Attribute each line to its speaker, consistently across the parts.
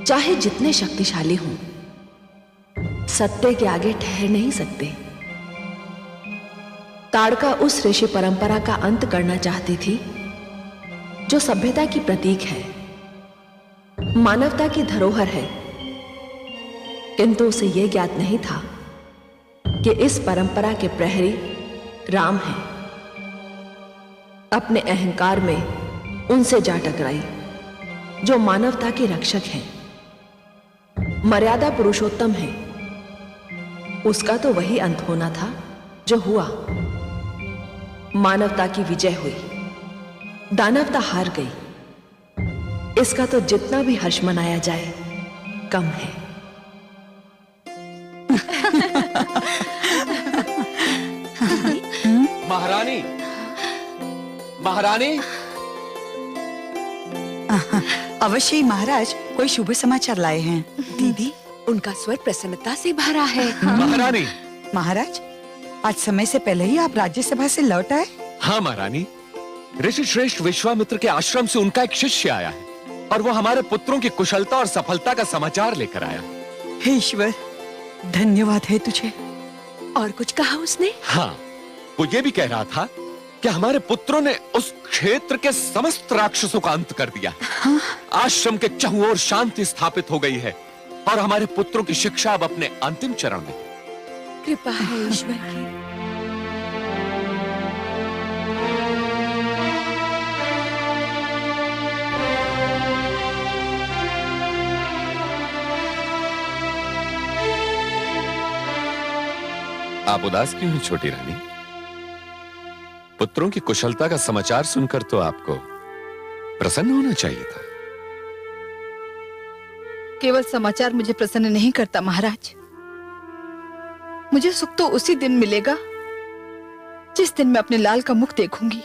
Speaker 1: चाहे जितने शक्तिशाली हों, सत्य के आगे ठहर नहीं सकते। ताड़का उस ऋषि परंपरा का अंत करना चाहती थी जो सभ्यता की प्रतीक है, मानवता की धरोहर है, किंतु उसे यह ज्ञात नहीं था कि इस परंपरा के प्रहरी राम हैं। अपने अहंकार में उनसे जा टकराई जो मानवता के रक्षक हैं, मर्यादा पुरुषोत्तम है। उसका तो वही अंत होना था जो हुआ। मानवता की विजय हुई, दानवता हार गई। इसका तो जितना भी हर्ष मनाया जाए कम है।
Speaker 2: महारानी, महारानी।
Speaker 3: अवश्य ही महाराज, कोई शुभ समाचार लाए हैं।
Speaker 4: दीदी, उनका स्वर प्रसन्नता से भरा है।
Speaker 2: महारानी।
Speaker 3: महाराज, आज समय से पहले ही आप राज्यसभा से लौट आए?
Speaker 2: हाँ महारानी, ऋषि श्रेष्ठ विश्वामित्र के आश्रम से उनका एक शिष्य आया है और वो हमारे पुत्रों की कुशलता और सफलता का समाचार लेकर आया।
Speaker 3: हे ईश्वर, धन्यवाद है तुझे।
Speaker 4: और कुछ कहा उसने?
Speaker 2: हाँ, वो ये भी कह रहा था कि हमारे पुत्रों ने उस क्षेत्र के समस्त राक्षसों का अंत कर दिया।
Speaker 3: हाँ?
Speaker 2: आश्रम के चारों ओर शांति स्थापित हो गई है और हमारे पुत्रों की शिक्षा अब अपने अंतिम चरण में।
Speaker 4: कृपा है ईश्वर की।
Speaker 2: आप उदास क्यों हैं छोटी रानी? पुत्रों की कुशलता का समाचार सुनकर तो आपको प्रसन्न होना चाहिए था।
Speaker 5: केवल समाचार मुझे प्रसन्न नहीं करता महाराज। मुझे सुख तो उसी दिन मिलेगा जिस दिन मैं अपने लाल का मुख देखूंगी।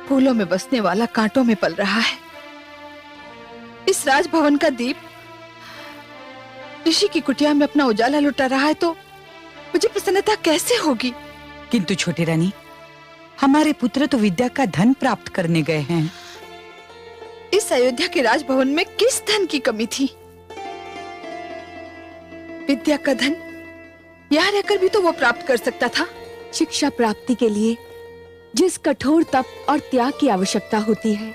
Speaker 5: फूलों में बसने वाला कांटों में पल रहा है। इस राजभवन का दीप ऋषि की कुटिया में अपना उजाला लुटा रहा है, तो मुझे प्रसन्नता कैसे होगी?
Speaker 3: किंतु छोटी रानी, हमारे पुत्र तो विद्या का धन प्राप्त करने गए हैं।
Speaker 5: इस अयोध्या के राजभवन में किस धन की कमी थी? विद्या का धन यहाँ रहकर भी तो वो प्राप्त कर सकता था।
Speaker 4: शिक्षा प्राप्ति के लिए जिस कठोर तप और त्याग की आवश्यकता होती है,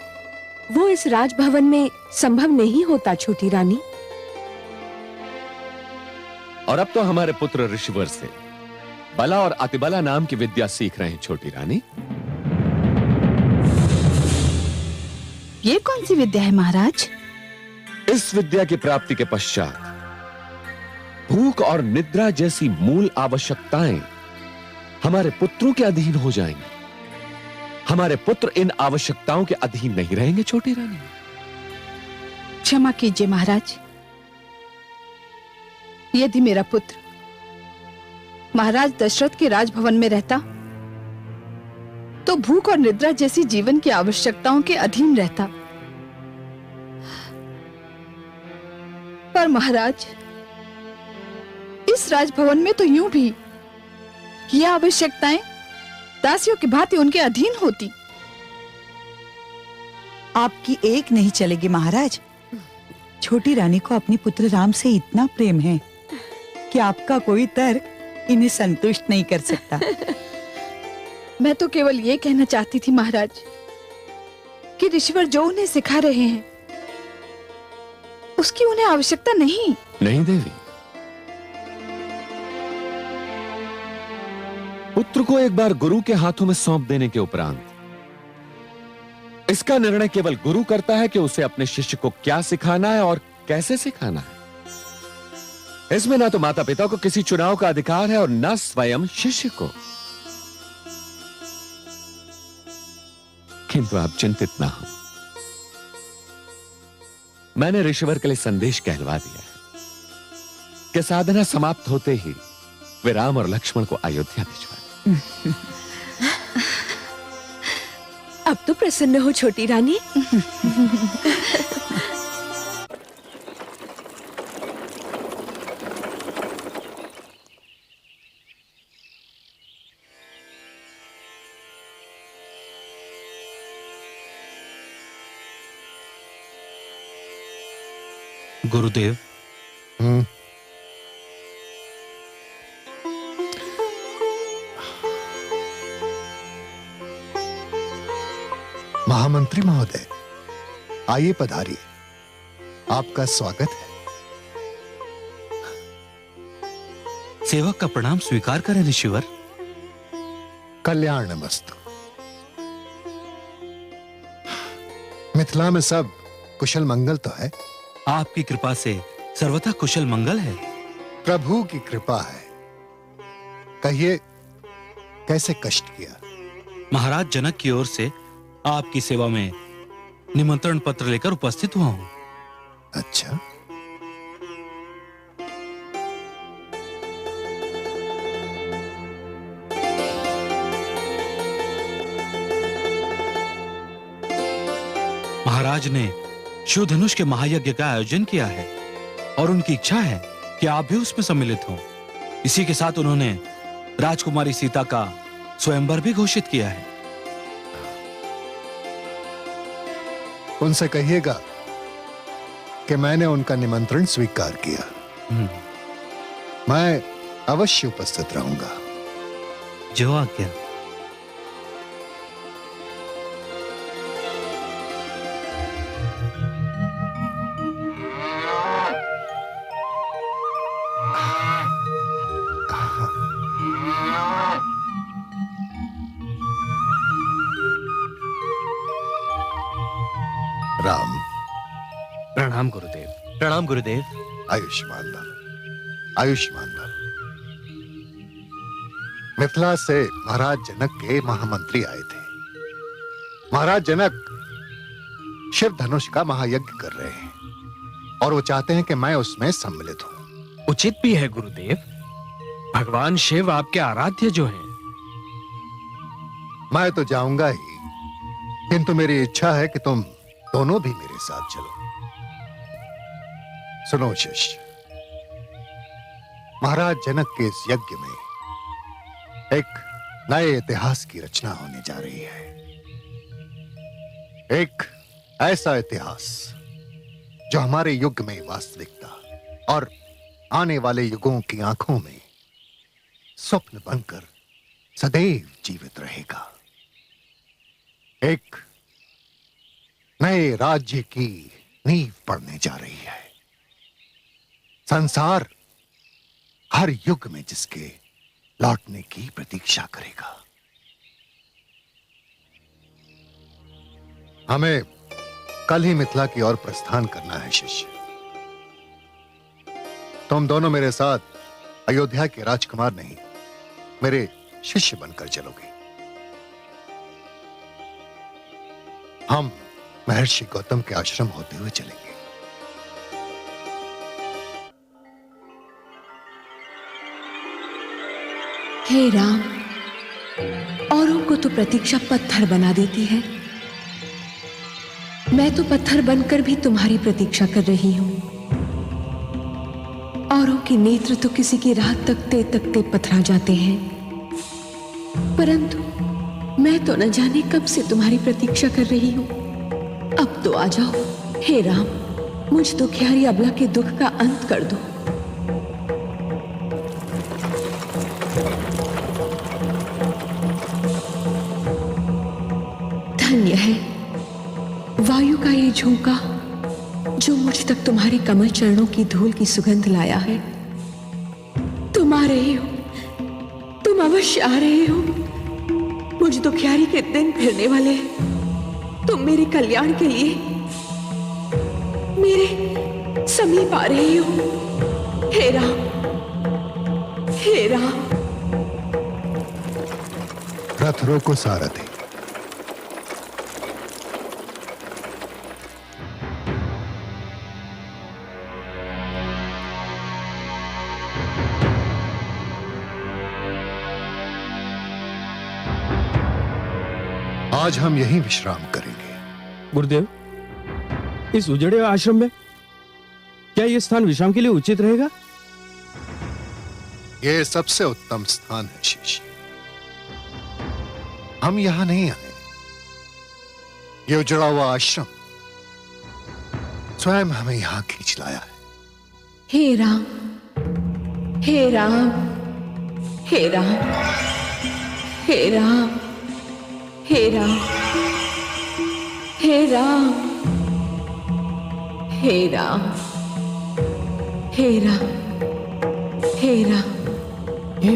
Speaker 4: वो इस राजभवन में संभव नहीं होता छोटी रानी।
Speaker 2: और अब तो हमारे पुत्र ऋषिवर से बला और अतिबला नाम की विद्या सीख रहे हैं छोटी रानी।
Speaker 5: ये कौन सी विद्या है महाराज?
Speaker 2: इस विद्या की प्राप्ति के पश्चात भूख और निद्रा जैसी मूल आवश्यकताएं हमारे पुत्रों के अधीन हो जाएंगी। हमारे पुत्र इन आवश्यकताओं के अधीन नहीं रहेंगे छोटी रानी।
Speaker 5: क्षमा कीजिए महाराज, यदि मेरा पुत्र महाराज दशरथ के राजभवन में रहता तो भूख और निद्रा जैसी जीवन की आवश्यकताओं के अधीन रहता। पर महाराज, इस राजभवन में तो यूं भी ये आवश्यकताएं दासियों की भांति उनके अधीन होती।
Speaker 3: आपकी एक नहीं चलेगी महाराज। छोटी रानी को अपने पुत्र राम से इतना प्रेम है कि आपका कोई तर्क इन्हें संतुष्ट नहीं कर सकता।
Speaker 5: मैं तो केवल ये कहना चाहती थी महाराज कि ऋषिवर जो उन्हें सिखा रहे हैं उसकी उन्हें आवश्यकता नहीं।
Speaker 2: नहीं देवी, पुत्र को एक बार गुरु के हाथों में सौंप देने के उपरांत इसका निर्णय केवल गुरु करता है कि उसे अपने शिष्य को क्या सिखाना है और कैसे सिखाना है। इसमें ना तो माता पिता को किसी चुनाव का अधिकार है और ना स्वयं शिष्य को। किंतु आप चिंतित ना हो, मैंने ऋषिवर के लिए संदेश कहलवा दिया है कि साधना समाप्त होते ही वे राम और लक्ष्मण को अयोध्या भिजवा।
Speaker 4: अब तो प्रसन्न हो छोटी रानी।
Speaker 6: गुरुदेव,
Speaker 7: महामंत्री महोदय, आइए पधारिए। आपका स्वागत है।
Speaker 6: सेवक का प्रणाम स्वीकार करें ऋषिवर।
Speaker 7: कल्याणमस्तु। मिथिला में सब कुशल मंगल तो है?
Speaker 6: आपकी कृपा से सर्वथा कुशल मंगल है।
Speaker 7: प्रभु की कृपा है। कहिए, कैसे कष्ट किया?
Speaker 6: महाराज जनक की ओर से आपकी सेवा में निमंत्रण पत्र लेकर उपस्थित हुआ हूं।
Speaker 7: अच्छा,
Speaker 6: महाराज ने शिव धनुष के महायज्ञ का आयोजन किया है और उनकी इच्छा है कि आप भी उसमें सम्मिलित हो। इसी के साथ उन्होंने राजकुमारी सीता का स्वयंवर भी घोषित किया है।
Speaker 7: उनसे कहिएगा कि मैंने उनका निमंत्रण स्वीकार किया। मैं अवश्य उपस्थित रहूंगा।
Speaker 6: जो आज्ञा।
Speaker 7: राम,
Speaker 8: प्रणाम गुरुदेव। प्रणाम गुरुदेव।
Speaker 7: आयुष्मान भव, आयुष्मान भव। मिथिला से महाराज जनक के महामंत्री आए थे। महाराज जनक शिव धनुष का महायज्ञ कर रहे हैं और वो चाहते हैं कि मैं उसमें सम्मिलित हूं।
Speaker 8: उचित भी है गुरुदेव। भगवान शिव आपके आराध्य जो हैं।
Speaker 7: मैं तो जाऊंगा ही, किंतु मेरी इच्छा है कि तुम दोनों भी मेरे साथ चलो। सुनो शिष्य, महाराज जनक के इस यज्ञ में एक नए इतिहास की रचना होने जा रही है। एक ऐसा इतिहास जो हमारे युग में वास्तविकता और आने वाले युगों की आंखों में स्वप्न बनकर सदैव जीवित रहेगा। एक नए राज्य की नींव पड़ने जा रही है। संसार हर युग में जिसके लौटने की प्रतीक्षा करेगा। हमें कल ही मिथिला की ओर प्रस्थान करना है शिष्य। तुम दोनों मेरे साथ अयोध्या के राजकुमार नहीं, मेरे शिष्य बनकर चलोगे। हम महर्षि गौतम के आश्रम होते हुए चलेंगे।
Speaker 4: हे राम, औरों को तो प्रतीक्षा पत्थर बना देती है। मैं तो पत्थर बनकर भी तुम्हारी प्रतीक्षा कर रही हूं। औरों के नेत्र तो किसी की राह तकते तकते पथरा जाते हैं, परंतु मैं तो न जाने कब से तुम्हारी प्रतीक्षा कर रही हूं। अब तो आ जाओ हे राम, मुझ दुखियारी अबला के दुख का अंत कर दो। धन्य है वायु का ये झोंका जो मुझ तक तुम्हारे कमल चरणों की धूल की सुगंध लाया है। तुम आ रहे हो, तुम अवश्य आ रहे हो। मुझ दुखियारी के दिन फिरने वाले हैं। तुम मेरे कल्याण के लिए मेरे समीप आ रहे हो। हे राम, हे राम।
Speaker 7: रथ रोको सारथी। आज हम यहीं विश्राम करेंगे।
Speaker 8: गुरुदेव, इस उजड़े आश्रम में क्या यह स्थान विश्राम के लिए उचित रहेगा?
Speaker 7: यह सबसे उत्तम स्थान है शिष्य। हम यहां नहीं आए। यह उजड़ा हुआ आश्रम स्वयं हमें यहां खींच लाया है।
Speaker 4: हे राम, हे राम, हे राम, हे राम, हे राम, हे राम, हे राम, हे राम, हे राम।
Speaker 8: ये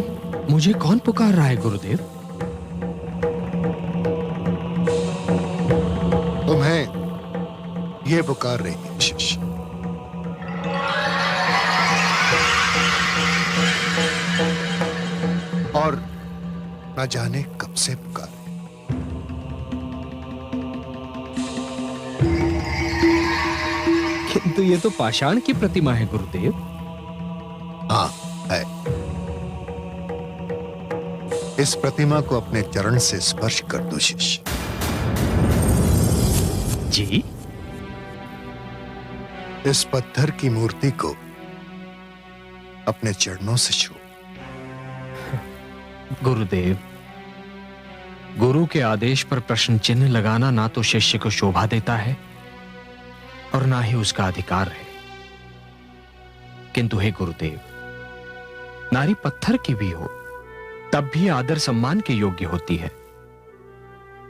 Speaker 8: मुझे कौन पुकार रहा है गुरुदेव?
Speaker 7: तुम्हें ये पुकार रही है शिष्य। और न जाने कब से पुकार।
Speaker 8: किंतु ये तो पाषाण की प्रतिमा है गुरुदेव।
Speaker 7: हाँ है। इस प्रतिमा को अपने चरण से स्पर्श कर दो शिष्य।
Speaker 8: जी?
Speaker 7: इस पत्थर की मूर्ति को अपने चरणों से छू।
Speaker 8: गुरुदेव, गुरु के आदेश पर प्रश्न चिन्ह लगाना ना तो शिष्य को शोभा देता है और ना ही उसका अधिकार है। किंतु हे गुरुदेव, नारी पत्थर की भी हो तब भी आदर सम्मान के योग्य होती है।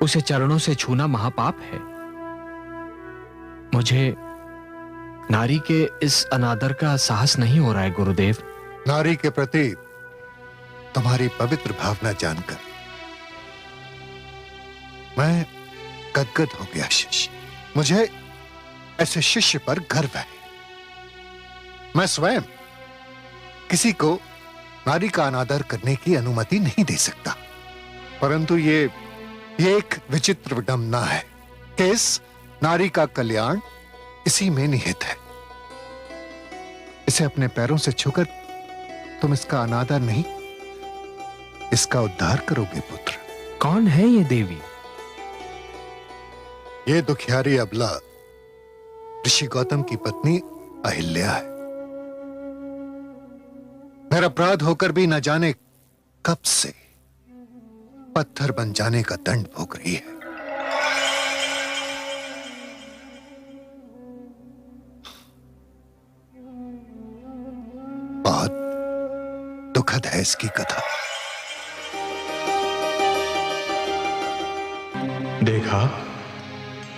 Speaker 8: उसे चरणों से छूना महापाप है। मुझे नारी के इस अनादर का साहस नहीं हो रहा है गुरुदेव।
Speaker 7: नारी के प्रति तुम्हारी पवित्र भावना जानकर मैं गदगद हो गया शिष्य। मुझे ऐसे शिष्य पर गर्व है। मैं स्वयं किसी को नारी का अनादर करने की अनुमति नहीं दे सकता, परंतु ये एक विचित्र विडंबना है कि इस नारी का कल्याण इसी में निहित है। इसे अपने पैरों से छूकर तुम इसका अनादर नहीं, इसका उद्धार करोगे पुत्र।
Speaker 8: कौन है ये देवी?
Speaker 7: ये दुखियारी अबला ऋषि गौतम की पत्नी अहिल्या है। निरपराध होकर भी न जाने कब से पत्थर बन जाने का दंड भोग रही है। बहुत दुखद है इसकी कथा।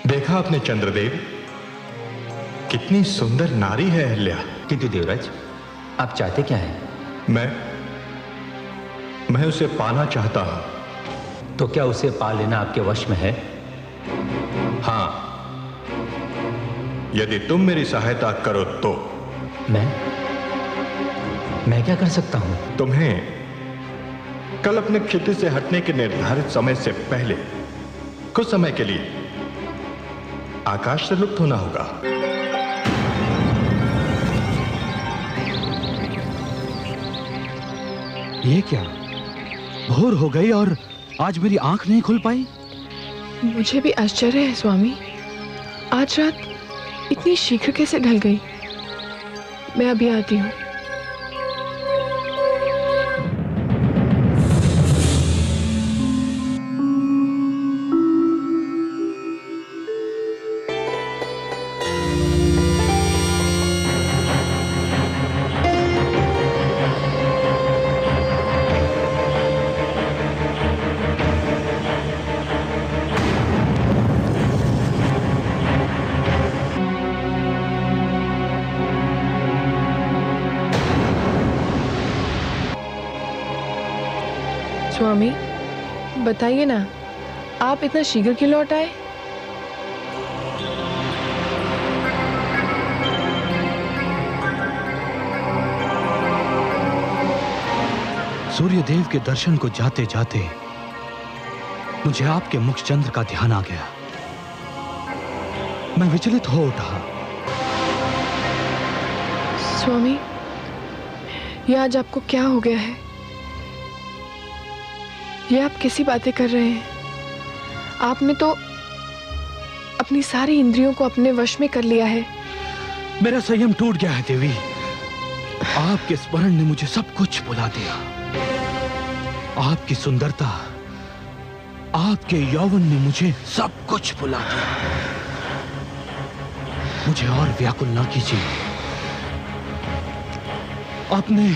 Speaker 9: देखा आपने चंद्रदेव, कितनी सुंदर नारी है अहिल्या।
Speaker 10: किंतु देवराज, आप चाहते क्या हैं?
Speaker 9: मैं उसे पाना चाहता हूं।
Speaker 10: तो क्या उसे पा लेना आपके वश में है?
Speaker 9: हां, यदि तुम मेरी सहायता करो तो।
Speaker 10: मैं क्या कर सकता हूं?
Speaker 9: तुम्हें कल अपने क्षितिज से हटने के निर्धारित समय से पहले कुछ समय के लिए आकाश से लुप्त होना होगा।
Speaker 6: ये क्या? भोर हो गई और आज मेरी आंख नहीं खुल पाई।
Speaker 11: मुझे भी आश्चर्य है स्वामी, आज रात इतनी शीघ्र कैसे ढल गई। मैं अभी आती हूँ। स्वामी बताइए ना, आप इतना शीघ्र क्यों लौट आए?
Speaker 6: सूर्यदेव के दर्शन को जाते जाते मुझे आपके मुख चंद्र का ध्यान आ गया। मैं विचलित हो उठा।
Speaker 11: स्वामी, ये आज आपको क्या हो गया है? ये आप कैसी बातें कर रहे हैं? आपने तो अपनी सारी इंद्रियों को अपने वश में कर लिया है।
Speaker 6: मेरा संयम टूट गया है देवी। आपके स्मरण ने मुझे सब कुछ भुला दिया। आपकी सुंदरता, आपके यौवन ने मुझे सब कुछ भुला दिया। मुझे और व्याकुल ना कीजिए। अपने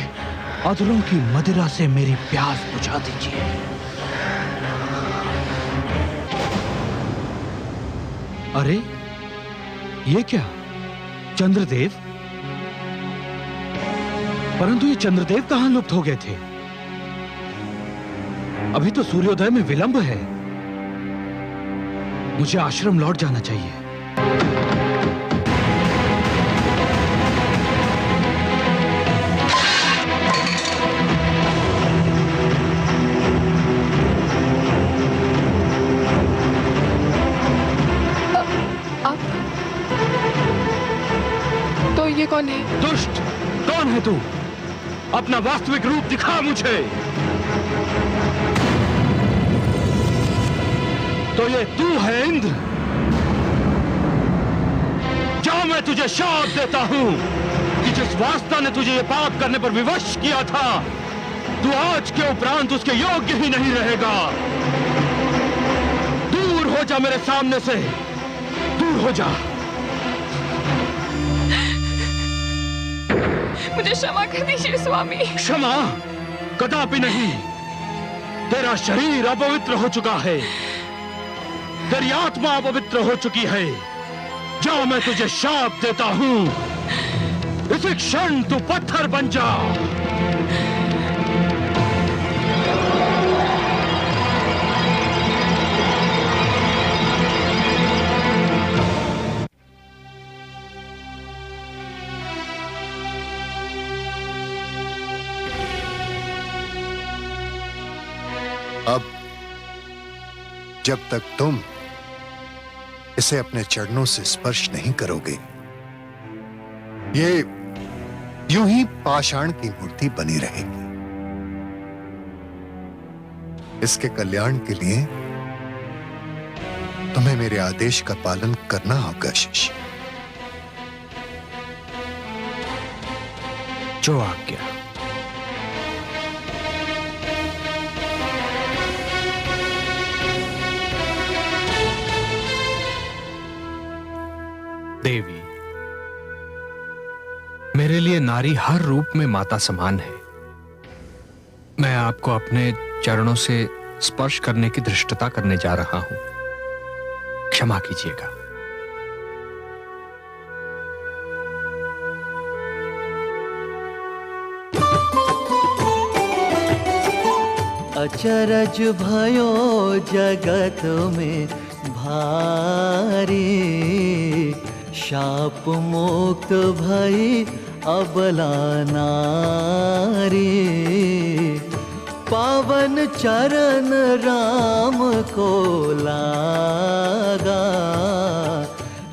Speaker 6: अधरों की मदिरा से मेरी प्यास बुझा दीजिए। अरे ये क्या, चंद्रदेव? परंतु ये चंद्रदेव कहां लुप्त हो गए थे? अभी तो सूर्योदय में विलंब है। मुझे आश्रम लौट जाना चाहिए।
Speaker 11: तो ये कौन है?
Speaker 6: दुष्ट, कौन है तू? अपना वास्तविक रूप दिखा मुझे। तो ये तू है इंद्र? जा, मैं तुझे शाप देता हूं कि जिस वास्ता ने तुझे ये पाप करने पर विवश किया था, तू आज के उपरांत उसके योग्य ही नहीं रहेगा। दूर हो जा मेरे सामने से, दूर हो जा।
Speaker 11: मुझे क्षमा कर दीजिए स्वामी।
Speaker 6: क्षमा कदापि नहीं। तेरा शरीर अपवित्र हो चुका है, तेरी आत्मा अपवित्र हो चुकी है। जा, मैं तुझे शाप देता हूं, इसी क्षण तू पत्थर बन जा।
Speaker 7: अब जब तक तुम इसे अपने चरणों से स्पर्श नहीं करोगे, ये यूं ही पाषाण की मूर्ति बनी रहेगी। इसके कल्याण के लिए तुम्हें मेरे आदेश का पालन करना होगा शिष्य।
Speaker 8: जो आज्ञा। देवी, मेरे लिए नारी हर रूप में माता समान है। मैं आपको अपने चरणों से स्पर्श करने की धृष्टता करने जा रहा हूं, क्षमा कीजिएगा।
Speaker 12: अचरज भयो जगत में भारी, शाप मुक्त भई अबला नारी। पावन चरण राम को लागा,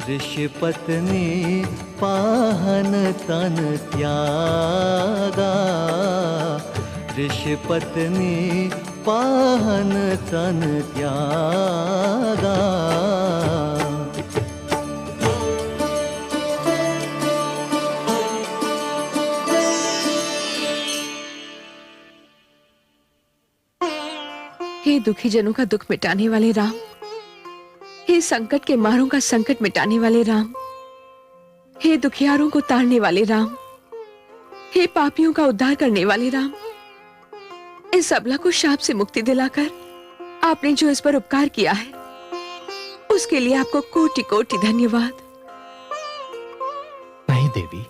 Speaker 12: ऋषि पत्नी पाहन तन त्यागा। ऋषि पत्नी पाहन तन त्यागा।
Speaker 4: हे दुखी जनों का दुख मिटाने वाले राम, हे संकट के मारों का संकट मिटाने वाले राम, हे दुखियारों को तारने वाले राम, हे पापियों का उद्धार करने वाले राम, इस अबला को शाप से मुक्ति दिलाकर आपने जो इस पर उपकार किया है, उसके लिए आपको कोटि कोटि धन्यवाद।
Speaker 8: नहीं देवी,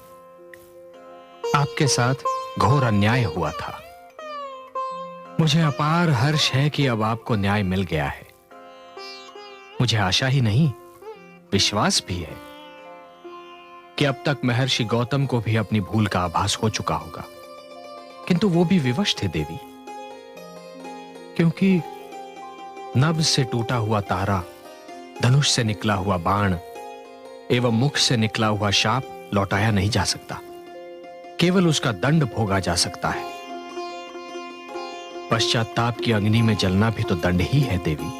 Speaker 8: आपके साथ घोर अन्याय हुआ था। मुझे अपार हर्ष है कि अब आपको न्याय मिल गया है। मुझे आशा ही नहीं, विश्वास भी है कि अब तक महर्षि गौतम को भी अपनी भूल का आभास हो चुका होगा, किंतु वो भी विवश थे देवी, क्योंकि नभ से टूटा हुआ तारा, धनुष से निकला हुआ बाण एवं मुख से निकला हुआ शाप लौटाया नहीं जा सकता, केवल उसका दंड भोगा जा सकता है। पश्चाताप की अग्नि में जलना भी तो दंड ही है देवी।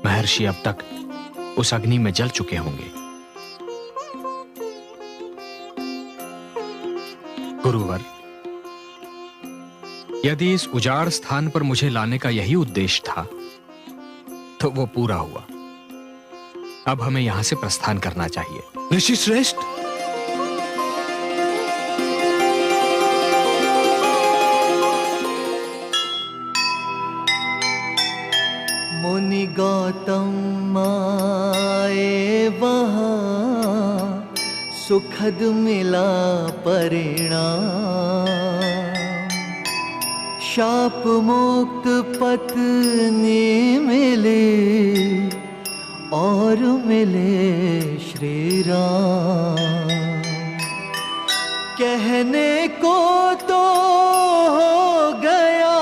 Speaker 8: महर्षि अब तक उस अग्नि में जल चुके होंगे। गुरुवर, यदि इस उजाड़ स्थान पर मुझे लाने का यही उद्देश्य था, तो वो पूरा हुआ। अब हमें यहां से प्रस्थान करना चाहिए।
Speaker 6: ऋषि श्रेष्ठ,
Speaker 12: मुनि गौतम आए वहाँ सुखद मिला परिणाम। शाप मुक्त पत्नी मिले और मिले श्री राम। कहने को तो हो गया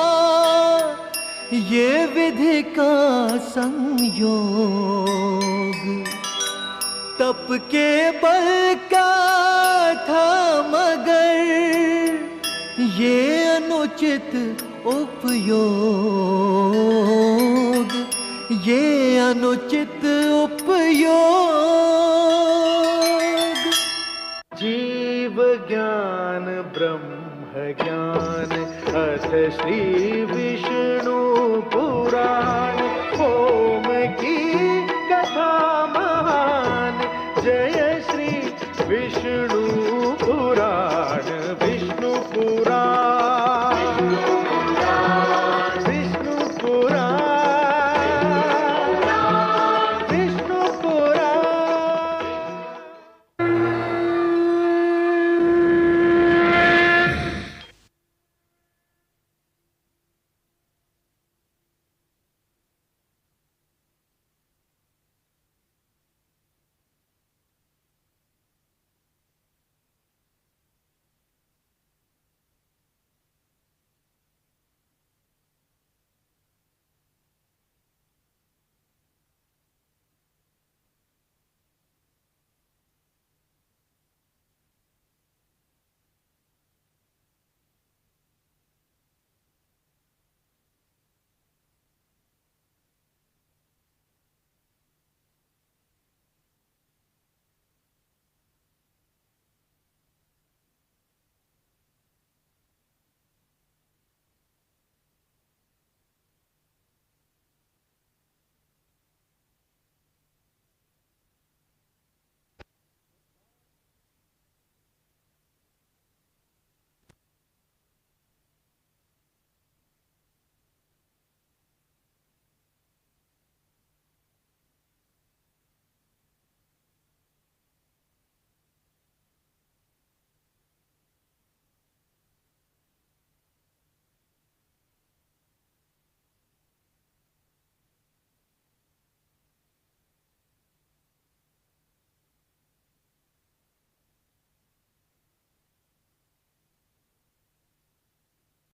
Speaker 12: ये विधि का संयोग, तप के बल का था मगर ये अनुचित उपयोग, ये अनुचित उपयोग।
Speaker 13: जीव ज्ञान ब्रह्म ज्ञान अथ श्री विष्णु पुराण।